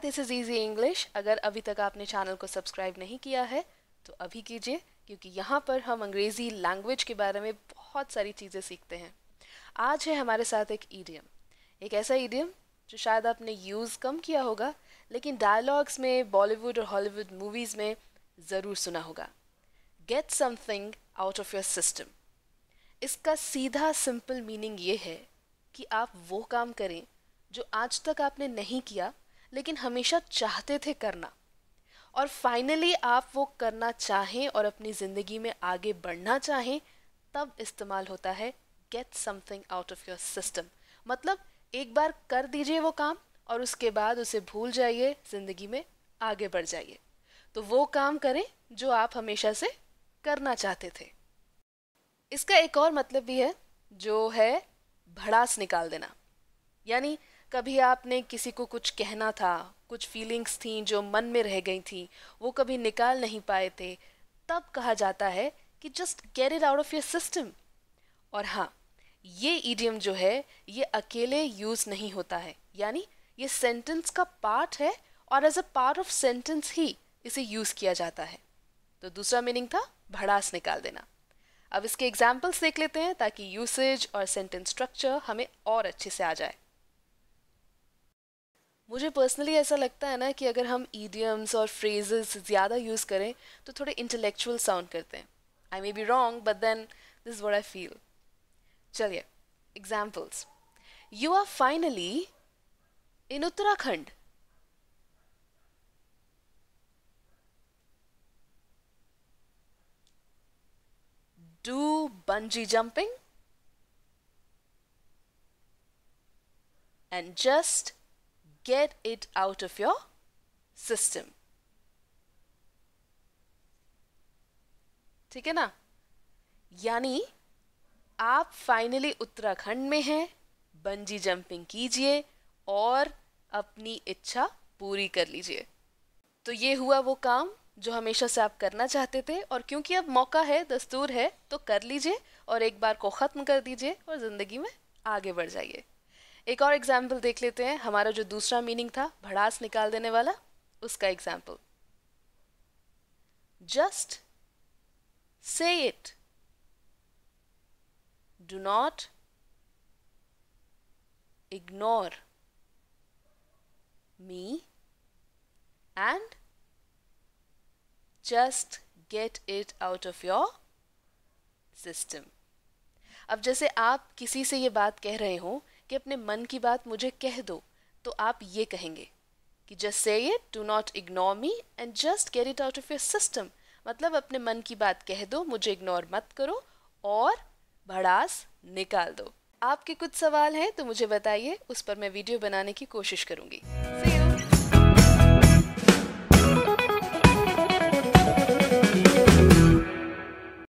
This is easy English. अगर अभी तक आपने चैनल को सब्सक्राइब नहीं किया है तो अभी कीजिए, क्योंकि यहाँ पर हम अंग्रेज़ी लैंग्वेज के बारे में बहुत सारी चीज़ें सीखते हैं। आज है हमारे साथ एक ईडियम, एक ऐसा ईडियम जो शायद आपने यूज़ कम किया होगा, लेकिन डायलॉग्स में, बॉलीवुड और हॉलीवुड मूवीज़ में ज़रूर सुना होगा। Get something out of your system. इसका सीधा सिंपल मीनिंग ये है कि आप वो काम करें जो आज तक आपने नहीं किया लेकिन हमेशा चाहते थे करना, और फाइनली आप वो करना चाहें और अपनी ज़िंदगी में आगे बढ़ना चाहें, तब इस्तेमाल होता है get something out of your system. मतलब एक बार कर दीजिए वो काम और उसके बाद उसे भूल जाइए, ज़िंदगी में आगे बढ़ जाइए। तो वो काम करें जो आप हमेशा से करना चाहते थे। इसका एक और मतलब भी है, जो है भड़ास निकाल देना। यानी कभी आपने किसी को कुछ कहना था, कुछ फीलिंग्स थी जो मन में रह गई थी, वो कभी निकाल नहीं पाए थे, तब कहा जाता है कि just get it out of your system. और हाँ, ये इडियम जो है ये अकेले यूज़ नहीं होता है, यानी ये सेंटेंस का पार्ट है और as a part of sentence ही इसे यूज़ किया जाता है। तो दूसरा मीनिंग था भड़ास निकाल देना। अब इसके एग्जाम्पल्स देख लेते हैं ताकि यूसेज और सेंटेंस स्ट्रक्चर हमें और अच्छे से आ जाए। मुझे पर्सनली ऐसा लगता है ना कि अगर हम ईडियम्स और फ्रेजेस ज़्यादा यूज़ करें तो थोड़े इंटेलेक्चुअल साउंड करते हैं। I may be wrong, but then this is what I feel. चलिए, examples. You are finally in Uttarakhand. Do bungee jumping and just get it out of your system. ठीक है ना? यानी आप फाइनली उत्तराखंड में हैं, बंजी जंपिंग कीजिए और अपनी इच्छा पूरी कर लीजिए। तो ये हुआ वो काम जो हमेशा से आप करना चाहते थे, और क्योंकि अब मौका है, दस्तूर है, तो कर लीजिए और एक बार को ख़त्म कर दीजिए और ज़िंदगी में आगे बढ़ जाइए। एक और एग्जाम्पल देख लेते हैं। हमारा जो दूसरा मीनिंग था भड़ास निकाल देने वाला, उसका example. Just say it, do not ignore me and just get it out of your system. अब जैसे आप किसी से ये बात कह रहे हो कि अपने मन की बात मुझे कह दो, तो आप ये कहेंगे कि just say it, do not ignore me and just get it out of your system. मतलब अपने मन की बात कह दो, मुझे इग्नोर मत करो और भड़ास निकाल दो। आपके कुछ सवाल हैं तो मुझे बताइए, उस पर मैं वीडियो बनाने की कोशिश करूंगी। See you.